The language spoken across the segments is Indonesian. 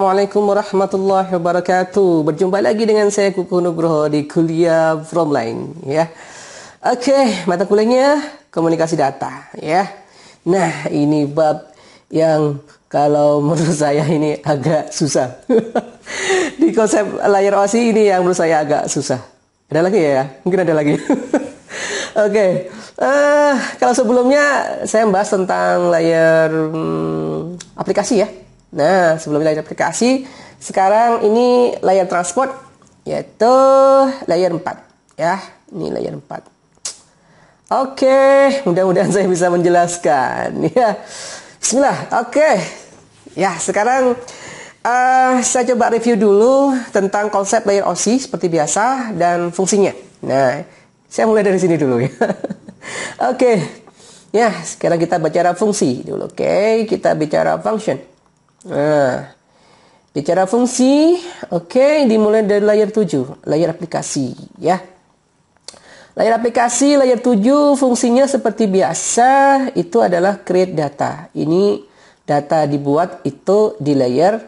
Assalamualaikum warahmatullahi wabarakatuh. Berjumpa lagi dengan saya Kuku Nugroho di kuliah Fromline ya. Oke, mata kuliahnya komunikasi data ya. Nah, ini bab yang kalau menurut saya ini agak susah. Di konsep layar OSI ini yang menurut saya agak susah. Ada lagi ya? Mungkin ada lagi. Oke, kalau sebelumnya saya membahas tentang layar aplikasi ya. Nah, sebelum layar aplikasi, sekarang ini layar transport, yaitu layar 4 ya. Ini layar 4. Oke, mudah-mudahan saya bisa menjelaskan ya. Bismillah. Oke. Ya, sekarang saya coba review dulu tentang konsep layar OSI seperti biasa dan fungsinya. Nah, saya mulai dari sini dulu ya. Oke. Ya, sekarang kita bicara fungsi dulu. Oke, kita bicara function. Nah, bicara fungsi, oke, dimulai dari layar 7, layar aplikasi ya. Layar aplikasi, layar 7 fungsinya seperti biasa, itu adalah create data. Ini data dibuat itu di layar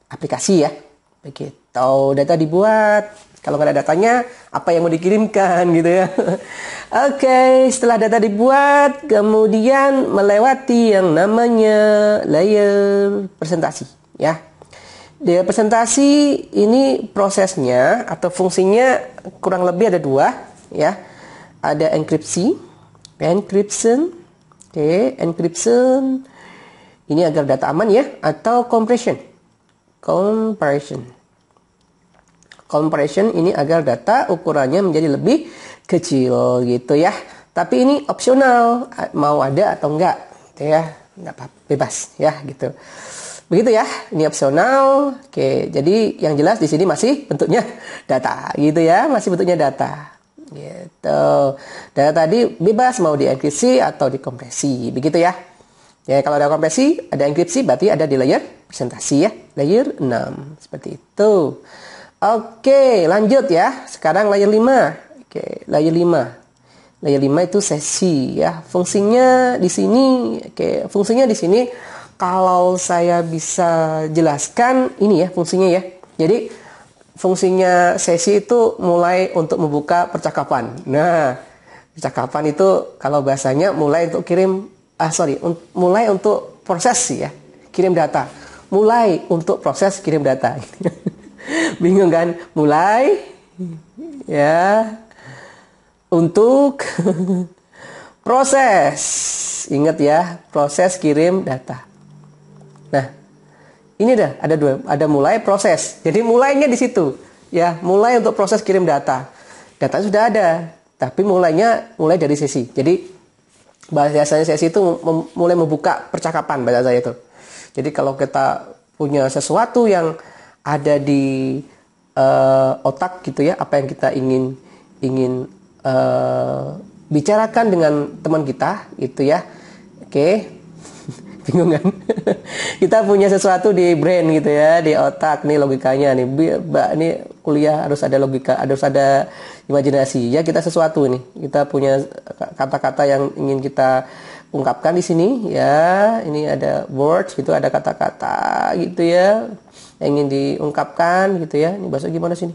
aplikasi ya. Begitu, data dibuat. Kalau nggak ada datanya, apa yang mau dikirimkan gitu ya. Oke, setelah data dibuat, kemudian melewati yang namanya layer presentasi ya. Di presentasi ini prosesnya atau fungsinya kurang lebih ada 2 ya. Ada encryption. Oke, encryption ini agar data aman ya, atau compression. Compression ini agar data ukurannya menjadi lebih kecil gitu ya. Tapi ini opsional, mau ada atau enggak gitu ya. Enggak apa-apa, bebas ya gitu. Begitu ya, ini opsional. Oke, jadi yang jelas di sini masih bentuknya data gitu ya, masih bentuknya data. Gitu. Data tadi bebas mau dienkripsi atau dikompresi, begitu ya. Ya, kalau ada kompresi, ada enkripsi berarti ada di layer presentasi ya, layer 6 seperti itu. Oke, lanjut ya. Sekarang layer 5. Oke, layer 5. Layer 5 itu sesi ya. Fungsinya di sini, fungsinya di sini kalau saya bisa jelaskan ini ya fungsinya ya. Jadi fungsinya sesi itu mulai untuk membuka percakapan. Nah, percakapan itu kalau bahasanya mulai untuk mulai untuk proses ya, kirim data. Mulai untuk proses kirim data. Bingung kan? Mulai ya untuk proses. Ingat ya, proses kirim data. Nah, ini ada mulai proses. Jadi mulainya di situ. Ya, mulai untuk proses kirim data. Data sudah ada, tapi mulai dari sesi. Jadi bahasanya sesi itu mulai membuka percakapan bahasa saya itu. Jadi kalau kita punya sesuatu yang ada di otak gitu ya, apa yang kita ingin bicarakan dengan teman kita gitu ya. Oke. Bingung kan? Kita punya sesuatu di brain gitu ya, di otak nih logikanya nih. Ini kuliah harus ada logika, harus ada imajinasi. Ya, kita sesuatu nih. Kita punya kata-kata yang ingin kita ungkapkan di sini ya. Ini ada words gitu, ada kata-kata gitu ya yang ingin diungkapkan gitu ya. Ini bahasa gimana sini?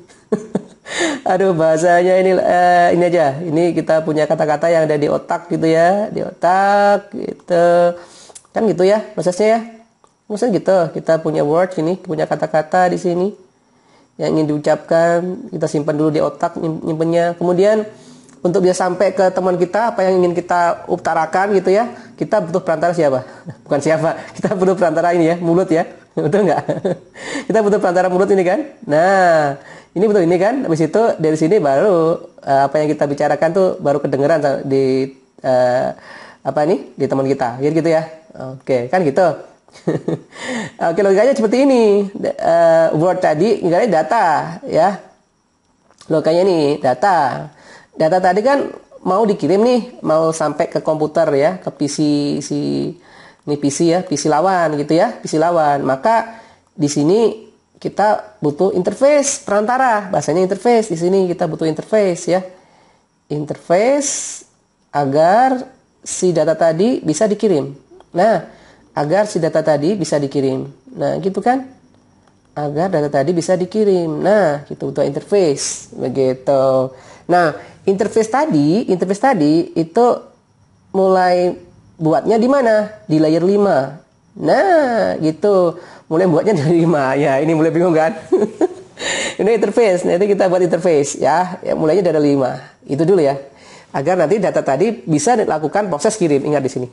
Aduh, bahasanya ini aja. Ini kita punya kata-kata yang ada di otak gitu ya, di otak gitu. Kan gitu ya prosesnya ya. Maksudnya gitu, kita punya words ini, punya kata-kata di sini yang ingin diucapkan, kita simpan dulu di otak nyimpennya. Kemudian untuk bisa sampai ke teman kita, apa yang ingin kita utarakan gitu ya, kita butuh perantara siapa? Bukan siapa, kita butuh perantara ini ya, mulut ya. Betul nggak? Kita butuh perantara mulut ini kan. Nah, ini betul ini kan. Habis itu dari sini baru apa yang kita bicarakan tuh baru kedengeran di di teman kita. Gitu ya. Oke, kan gitu. Oke, logikanya seperti ini. Word tadi nilainya data ya. Logikanya nih data. Data tadi kan mau dikirim nih, mau sampai ke komputer ya, ke PC ini PC ya, PC lawan gitu ya, PC lawan. Maka di sini kita butuh interface perantara, bahasanya interface. Di sini kita butuh interface ya. Interface agar si data tadi bisa dikirim. Nah, agar si data tadi bisa dikirim. Nah, gitu kan? agar data tadi bisa dikirim. Nah, kita butuh interface begitu. Nah, interface tadi itu mulai buatnya di mana? Di layer 5. Nah, gitu. Mulai buatnya dari 5. Ya, ini mulai bingung kan? Ini interface. Nanti kita buat interface ya. Ya, mulainya dari 5. Itu dulu ya. Agar nanti data tadi bisa dilakukan proses kirim. Ingat di sini.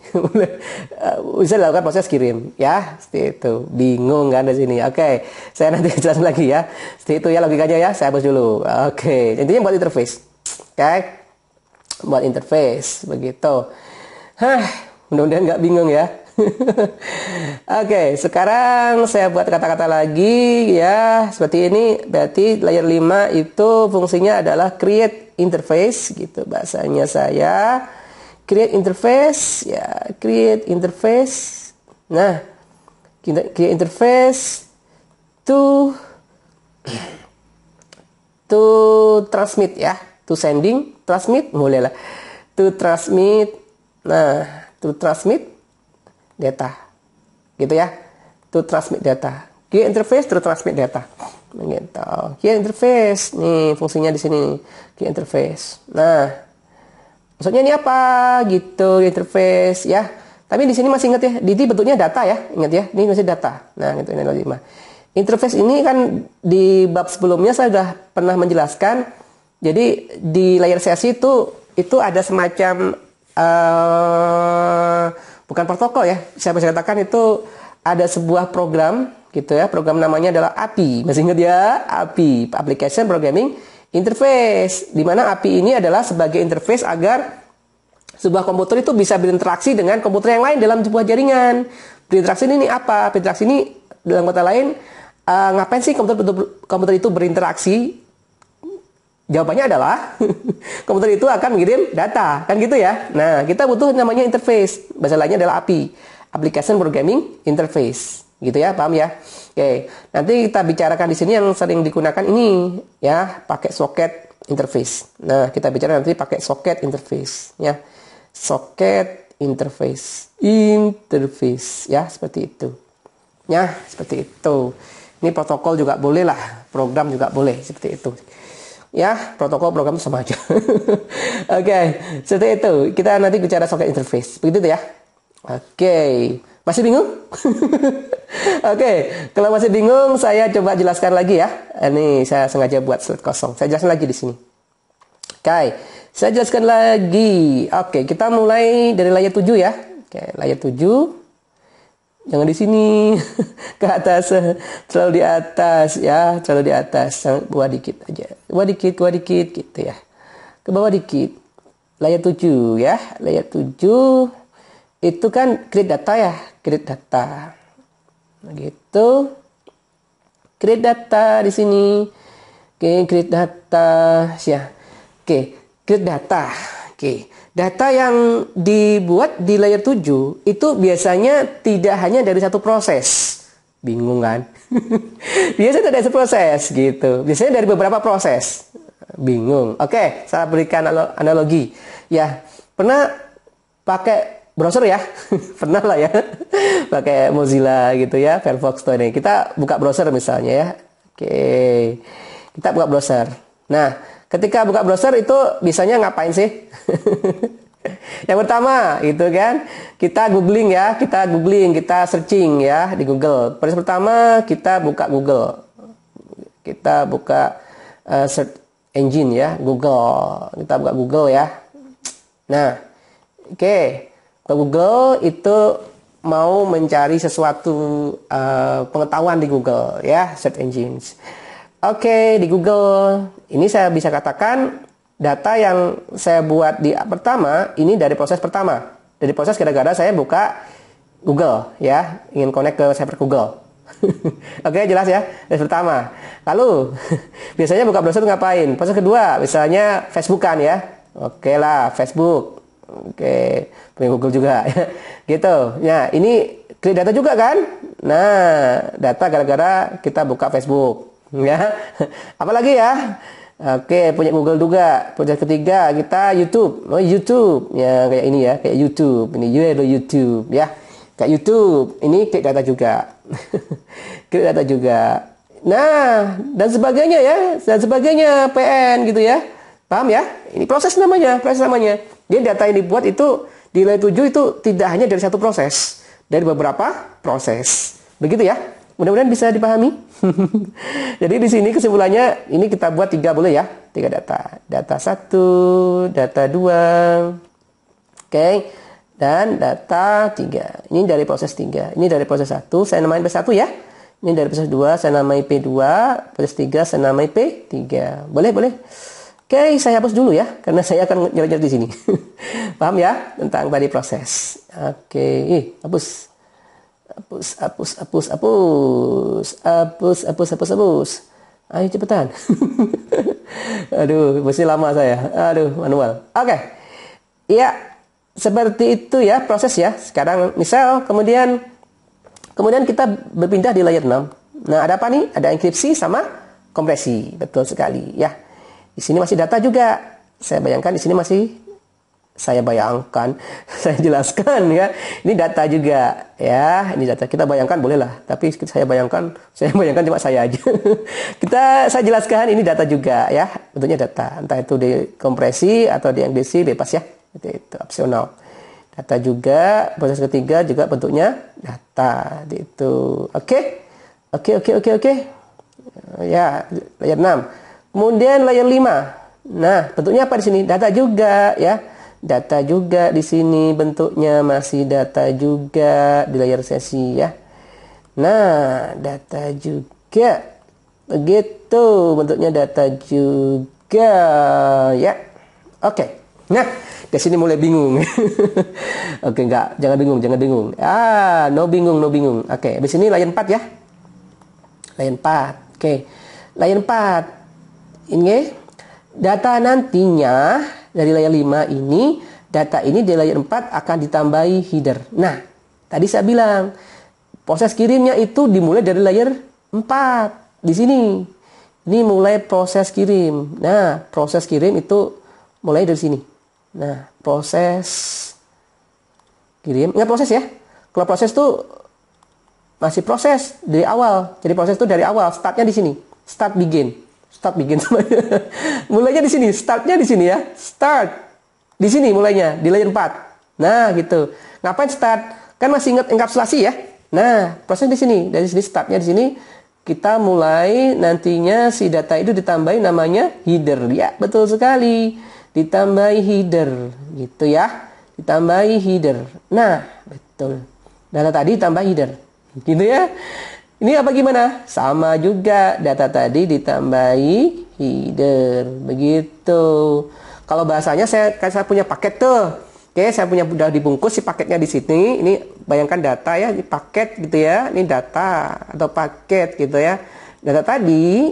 Bisa dilakukan proses kirim ya. Seperti itu. Bingung kan di sini. Oke, saya nanti jelasin lagi ya. Seperti itu ya logikanya ya. Saya hapus dulu. Oke, intinya buat interface. Oke. Buat interface begitu. Mudah-mudahan nggak bingung ya. Oke, sekarang saya buat kata-kata lagi ya. Seperti ini, berarti layer 5 itu fungsinya adalah create interface gitu bahasanya saya. Create interface ya, create interface. Nah, create interface to transmit ya. To sending, transmit, boleh lah. To transmit. Nah, to transmit data gitu ya, to transmit data. Create interface to transmit data gitu. Create interface nih fungsinya di sini, create interface. Nah, maksudnya ini apa gitu interface ya. Tapi di sini masih ingat ya, di bentuknya data ya, ingat ya, ini masih data. Nah, gitu ini 5. Interface ini kan di bab sebelumnya saya sudah pernah menjelaskan. Jadi di layar sesi itu ada semacam bukan protokol ya, saya bisa katakan itu ada sebuah program gitu ya, program namanya adalah API, masih ingat ya, API, Application Programming Interface, di mana API ini adalah sebagai interface agar sebuah komputer itu bisa berinteraksi dengan komputer yang lain dalam sebuah jaringan. Berinteraksi ini apa? Berinteraksi ini dalam kata lain, ngapain sih komputer itu berinteraksi? Jawabannya adalah komputer itu akan mengirim data, kan gitu ya. Nah, kita butuh namanya interface. Bahasa lainnya adalah API, Application Programming Interface. Gitu ya, paham ya? Oke, nanti kita bicarakan di sini yang sering digunakan ini ya, pakai socket interface. Nah, kita bicara nanti pakai socket interface ya. Socket interface. Interface ya, seperti itu. Ya, seperti itu. Ini protokol juga boleh lah, program juga boleh seperti itu. Ya, protokol program sama aja. Oke, seperti itu. Kita nanti bicara socket interface. Begitu ya. Oke, masih bingung? Oke, kalau masih bingung, saya coba jelaskan lagi ya. Ini saya sengaja buat slide kosong. Saya jelaskan lagi di sini. Oke, saya jelaskan lagi. Oke, kita mulai dari layar 7 ya. Oke, layar 7. Jangan di sini ke atas, terlalu di atas ya, terlalu di atas, bawah dikit aja, bawah dikit gitu ya, ke bawah dikit. Layar 7 ya, layar 7 itu kan create data ya, create data, begitu, create data di sini, oke, create data ya, oke, create data, oke. Data yang dibuat di layer 7 itu biasanya tidak hanya dari satu proses. Bingung kan? Biasanya dari satu proses gitu. Biasanya dari beberapa proses. Bingung. Oke, saya berikan analogi. Ya, pernah pakai browser ya? Pernah lah ya. Pakai Mozilla gitu ya, Firefox tuh ini. Kita buka browser misalnya ya. Oke. Kita buka browser. Nah, ketika buka browser itu biasanya ngapain sih? Yang pertama itu kan kita googling ya, kita searching ya di Google. Proses pertama kita buka Google. Kita buka search engine ya, Google. Kita buka Google ya. Nah, oke. Buka Google itu mau mencari sesuatu pengetahuan di Google ya, search engines. Oke, di Google ini saya bisa katakan data yang saya buat di pertama ini dari proses pertama. Dari proses gara-gara saya buka Google ya, ingin connect ke server Google. Oke, jelas ya. Proses pertama. Lalu biasanya buka browser ngapain? Proses kedua, misalnya Facebookan ya. Oke lah, Facebook. Oke, punya Google juga. Gitu. Nah, ini create data juga kan? Nah, data gara-gara kita buka Facebook. Ya, apalagi ya? Oke, punya Google juga. Proses ketiga kita YouTube. Oh, YouTube. Ya, kayak ini ya, kayak YouTube. Ini YouTube ya. Kayak YouTube. Ini klik data juga. Klik data juga. Nah, dan sebagainya ya, dan sebagainya PN gitu ya. Paham ya? Ini proses namanya, proses namanya. Jadi data yang dibuat itu di layer 7 itu tidak hanya dari satu proses, dari beberapa proses. Begitu ya. Mudah-mudahan bisa dipahami. Jadi di sini kesimpulannya ini kita buat 3 boleh ya. 3 data. Data 1, data 2. Oke. Dan data 3. Ini dari proses 3. Ini dari proses 1, saya namain P1 ya. Ini dari proses 2, saya namai P2. Proses 3, saya namai P3. Boleh, boleh. Oke, saya hapus dulu ya. Karena saya akan nyari-nyari di sini. Paham ya? Tentang tadi proses. Oke, hapus. Hapus. Ayo cepetan. Aduh, masih lama saya. Aduh, manual. Oke. Ya, seperti itu ya proses ya. Sekarang misal kemudian kita berpindah di layer 6. Nah, ada apa nih? Ada enkripsi sama kompresi. Betul sekali ya. Di sini masih data juga. Saya bayangkan di sini masih saya jelaskan ya. Ini data juga ya. Ini data. Kita bayangkan bolehlah, tapi saya bayangkan cuma saya aja. Saya jelaskan ini data juga ya. Bentuknya data. Entah itu di kompresi atau di enkripsi bebas ya. Itu opsional. Data juga, proses ketiga juga bentuknya data. Itu. Oke. Ya, layer 6. Kemudian layer 5. Nah, bentuknya apa di sini? Data juga ya. Data juga di sini bentuknya masih data juga di layer sesi ya. Nah, data juga. Begitu bentuknya data juga ya. Oke. Nah, di sini mulai bingung. Oke, enggak, jangan bingung. No bingung. Oke, di sini layer 4 ya. Layer 4. Oke. Layer 4. Ini data nantinya dari layer 5 ini, data ini di layer 4 akan ditambahi header. Nah, tadi saya bilang proses kirimnya itu dimulai dari layer 4. Di sini. Ini mulai proses kirim. Nah, proses kirim itu mulai dari sini. Nah, proses kirim. Ingat proses ya. Kalau proses tuh masih proses dari awal. Jadi proses itu dari awal. Startnya di sini. Start begin semuanya. Mulainya di sini. Startnya di sini ya. Start. Di sini mulainya. Di layer 4. Nah, gitu. Ngapain start? Kan masih ingat enkapsulasi ya. Nah, proses di sini. Dari sini startnya di sini. Kita mulai nantinya si data itu ditambahin namanya header. Ya, betul sekali. Ditambahi header gitu ya, ditambahi header. Nah, betul, data tadi tambah header gitu ya. Ini apa gimana? Sama juga, data tadi ditambahi header begitu. Kalau bahasanya saya punya paket tuh. Oke, saya punya udah dibungkus si paketnya di sini. Ini bayangkan data ya, di paket gitu ya. Ini data atau paket gitu ya. Data tadi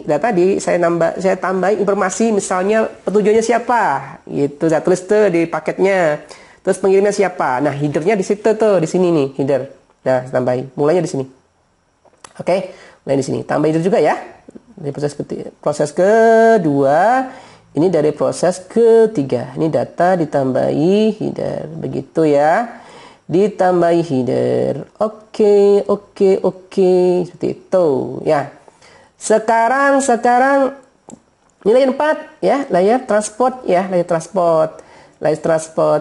saya tambahin informasi, misalnya petujuannya siapa, gitu. Saya tulis tuh di paketnya. Terus pengirimnya siapa. Nah, headernya di situ tuh, di sini nih, header. Nah, saya tambahin. Mulainya di sini. Oke, mulai di sini. Tambah header juga ya. Dari proses kedua, ini dari proses ketiga. Ini data ditambahi header, begitu ya. Ditambahi header. Oke. Seperti itu ya. Sekarang ini layer 4 ya, layer transport.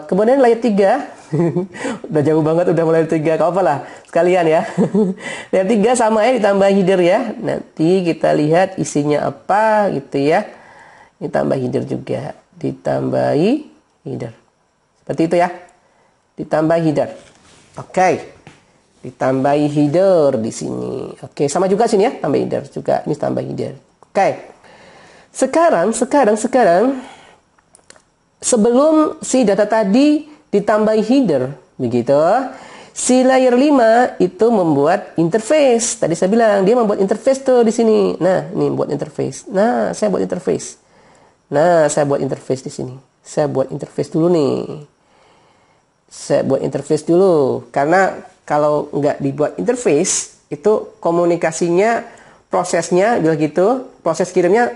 Kemudian layer 3. Udah jauh banget, udah mulai 3. Gak apa lah, sekalian ya. Layer 3 sama ya, ditambah header ya. Nanti kita lihat isinya apa gitu ya. Ditambah header juga, ditambahi header. Seperti itu ya. Ditambah header. Oke. Ditambahi header di sini. Oke, sama juga sini ya, tambah header juga. Ini tambah header. Oke. Sekarang sebelum si data tadi ditambahi header, begitu, si layer 5 itu membuat interface. Tadi saya bilang dia membuat interface tuh di sini. Nah, ini buat interface. Nah, saya buat interface di sini. Saya buat interface dulu nih. Karena kalau nggak dibuat interface, itu komunikasinya, prosesnya, proses kirimnya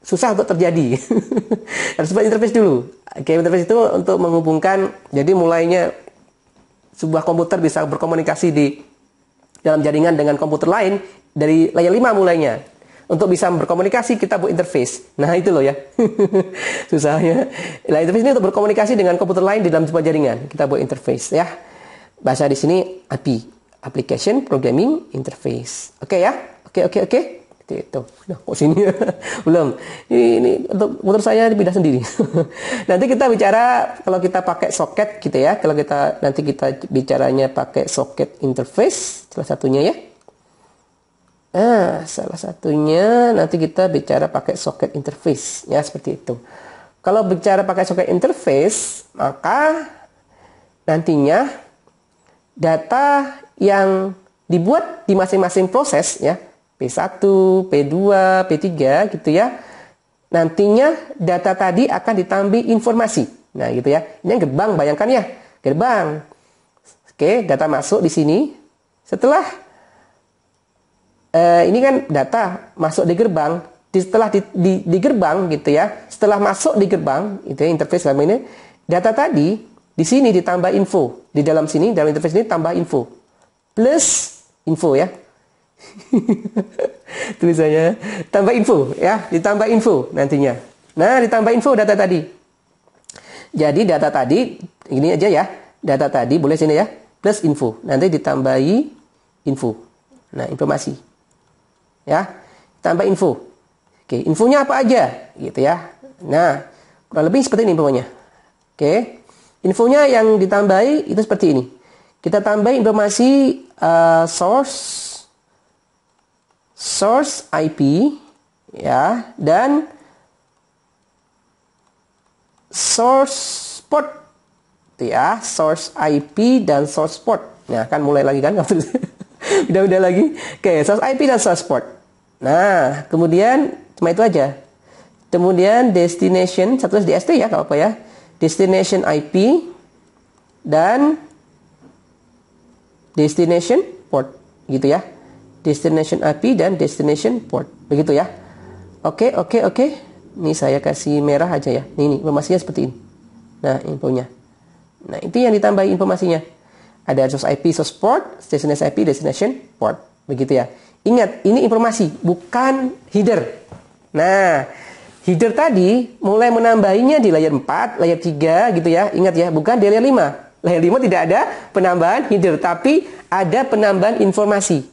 susah untuk terjadi. Harus buat interface dulu. Oke, interface itu untuk menghubungkan, jadi mulainya sebuah komputer bisa berkomunikasi di dalam jaringan dengan komputer lain dari layer 5 mulainya. Untuk bisa berkomunikasi kita buat interface. Nah, itu loh ya. Susahnya. Nah, interface ini untuk berkomunikasi dengan komputer lain di dalam sebuah jaringan. Kita buat interface ya. Bahasa di sini API, Application Programming Interface. Oke ya? Oke. Itu. Nah, kok sini ya? Belum. Ini untuk motor saya pindah sendiri. Nanti kita bicara kalau kita pakai soket gitu ya. Kalau nanti kita bicaranya pakai soket interface salah satunya ya. Salah satunya nanti kita bicara pakai soket interface ya, seperti itu. Kalau bicara pakai soket interface, maka nantinya data yang dibuat di masing-masing proses ya, P1, P2, P3 gitu ya. Nantinya data tadi akan ditambah informasi. Nah, gitu ya. Ini gerbang, bayangkan ya. Gerbang. Oke, data masuk di sini. Setelah ini kan data masuk di gerbang, setelah di gerbang gitu ya, setelah masuk di gerbang itu ya, interface dalam ini, data tadi di sini ditambah info, di dalam sini dalam interface ini tambah info plus info ya. Tulisannya tambah info ya, ditambah info nantinya. Nah, ditambah info data tadi. Jadi data tadi ini aja ya, data tadi boleh sini ya, plus info, nanti ditambahi info. Nah, informasi. Ya, tambah info. Oke, infonya apa aja gitu ya. Nah, kurang lebih seperti ini infonya. Oke. Infonya yang ditambahi itu seperti ini. Kita tambah informasi source IP ya, dan source port ya, source IP dan source port. Nah, kan mulai lagi kan. Udah lagi. Oke, source IP dan source port. Nah, kemudian cuma itu aja. Kemudian destination, satu DST ya, kalau apa ya. Destination IP dan destination port gitu ya. Destination IP dan destination port. Begitu ya. Oke. Ini saya kasih merah aja ya. Ini informasinya seperti ini. Nah, infonya. Nah, itu yang ditambah informasinya. Ada source IP, source port, destination IP, destination port. Begitu ya. Ingat, ini informasi, bukan header. Nah, header tadi mulai menambahinya di layer 4, layer 3 gitu ya. Ingat ya, bukan di layer 5. Layer 5 tidak ada penambahan header, tapi ada penambahan informasi.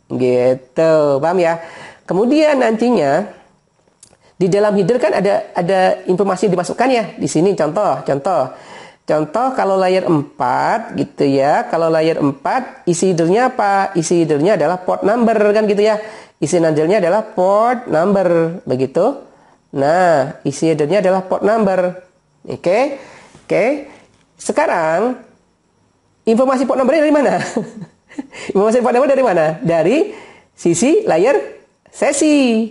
Gitu, paham ya? Kemudian nantinya di dalam header kan ada informasi yang dimasukkan ya. Di sini contoh kalau layer 4 gitu ya. Kalau layer 4 isi headernya apa? Isi headernya adalah port number kan gitu ya. Isi headernya adalah port number begitu. Nah, isi headernya adalah port number. Oke. Sekarang informasi port numbernya dari mana? Informasi port number dari mana? Dari sisi layer sesi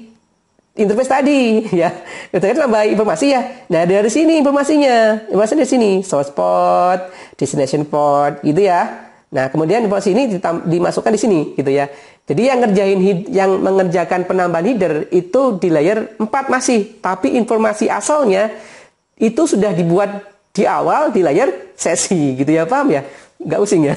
interface tadi ya. Kita kan tambah informasi ya. Nah, dari sini informasinya. Informasi dari sini, source port, destination port gitu ya. Nah, kemudian informasi ini dimasukkan di sini gitu ya. Jadi yang mengerjakan penambahan header itu di layer 4 masih, tapi informasi asalnya itu sudah dibuat di awal di layer sesi gitu ya, paham ya? Nggak using ya.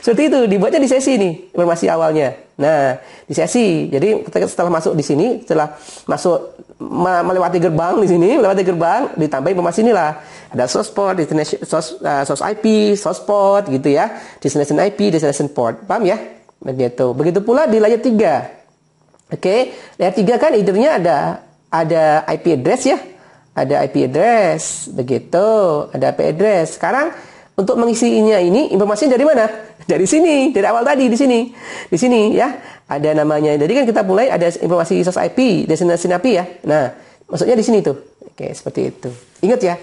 Seperti itu, dibuatnya di sesi nih, informasi awalnya. Nah, di sesi. Jadi setelah masuk di sini, setelah masuk melewati gerbang di sini, ditambah informasi inilah. Ada source port, destination source IP, source port gitu ya. Destination IP, destination port. Paham ya? Begitu. Begitu pula di layer 3. Oke, layer 3 kan headernya ada IP address ya. Ada IP address, begitu. Ada IP address. Sekarang untuk mengisinya ini informasinya dari mana? Dari sini, dari awal tadi di sini. Di sini ya, ada namanya. Jadi kan kita mulai ada informasi source IP, destination IP ya. Nah, maksudnya di sini tuh. Oke, seperti itu. Ingat ya.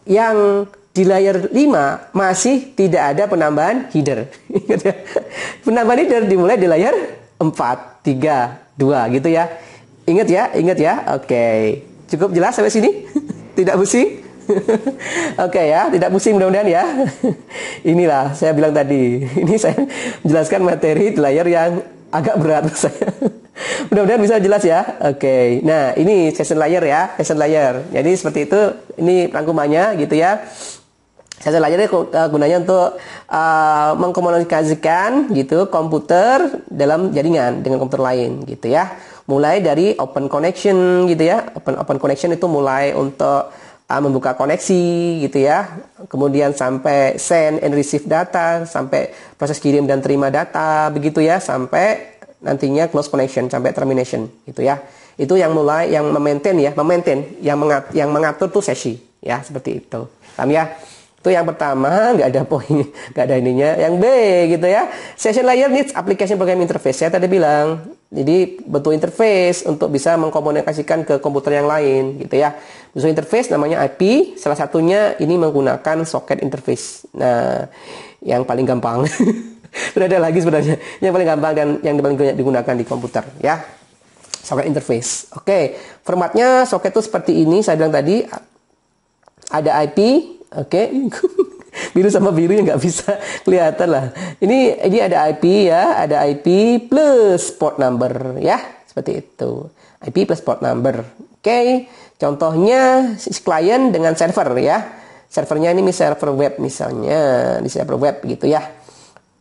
Yang di layer 5 masih tidak ada penambahan header. Ingat ya. Penambahan header dimulai di layer 4, 3, 2 gitu ya. Ingat ya. Oke. Cukup jelas sampai sini? Tidak pusing? Oke ya, tidak pusing mudah-mudahan ya. Inilah saya bilang tadi. Ini saya menjelaskan materi di layar yang agak berat saya. Mudah-mudahan bisa jelas ya. Oke. Nah, ini session layer ya, session layer. Jadi seperti itu, ini rangkumannya gitu ya. Session layer gunanya untuk mengkomunikasikan gitu komputer dalam jaringan dengan komputer lain gitu ya. Mulai dari open connection gitu ya. Open connection itu mulai untuk membuka koneksi gitu ya. Kemudian sampai send and receive data, sampai proses kirim dan terima data begitu ya, sampai nantinya close connection sampai termination gitu ya. Itu yang mulai yang memaintain yang mengatur tuh sesi ya, seperti itu. Paham ya? Itu yang pertama, nggak ada poin, nggak ada ininya. Yang B gitu ya, session layer needs application program interface. Saya tadi bilang, jadi butuh interface untuk bisa mengkomunikasikan ke komputer yang lain gitu ya. Butuh interface namanya IP, salah satunya ini menggunakan socket interface. Nah, yang paling gampang. Sudah ada lagi sebenarnya, yang paling gampang dan yang paling banyak digunakan di komputer ya. Socket interface. Oke, formatnya socket itu seperti ini, saya bilang tadi. Ada IP, oke. Biru sama biru yang nggak bisa kelihatan lah. Ini ada IP ya, ada IP plus port number ya, seperti itu. IP plus port number. Oke. Contohnya klien dengan server ya. Servernya ini server web misalnya, di server web gitu ya.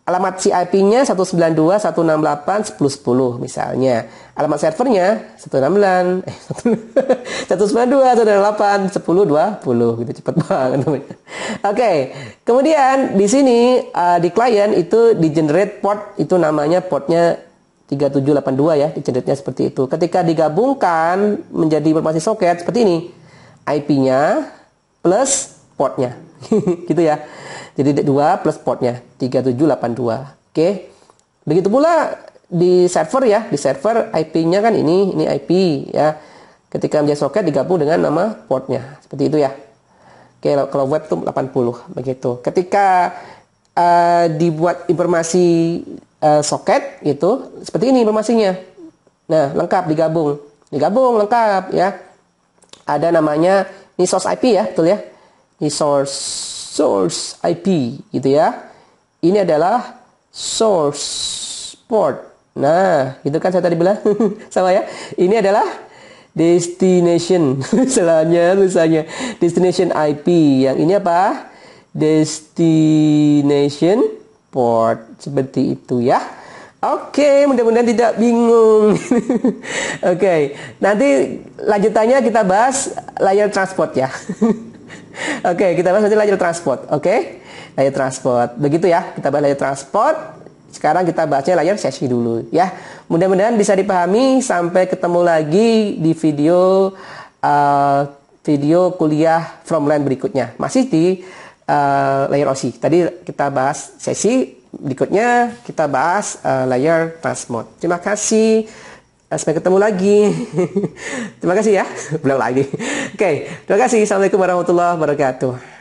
Alamat si IP-nya 192.168.10.10 misalnya. Alamat servernya 192.168.10.20 gitu, cepet banget. Oke. Kemudian di sini di client itu di generate port, itu namanya portnya 3782 ya, di generate-nya seperti itu. Ketika digabungkan menjadi informasi soket seperti ini. IP-nya plus portnya. Gitu ya. Jadi 2 plus portnya 3782. Oke. Begitu pula di server ya, di server IP-nya kan ini IP ya. Ketika menjadi soket digabung dengan nama portnya. Seperti itu ya. Oke, kalau web itu 80 begitu. Ketika dibuat informasi soket itu seperti ini informasinya. Nah, lengkap digabung lengkap ya. Ada namanya ini source IP ya, betul ya. Ini source IP gitu ya. Ini adalah source port. Nah, itu kan saya tadi bilang sama ya. Ini adalah destination. Misalnya destination IP. Yang ini apa? Destination port. Seperti itu ya. Oke, mudah-mudahan tidak bingung. Oke, nanti lanjutannya kita bahas layer transport ya. Oke, kita bahas nanti layer transport. Oke, layer transport. Begitu ya, kita bahas layer transport. Sekarang kita bahasnya layer sesi dulu ya. Mudah-mudahan bisa dipahami. Sampai ketemu lagi di video kuliah Fromline berikutnya. Masih di layer OSI. Tadi kita bahas sesi, berikutnya kita bahas layer transport. Terima kasih. Sampai ketemu lagi. Terima kasih ya. Belum lagi. Oke, terima kasih. Assalamualaikum warahmatullahi wabarakatuh.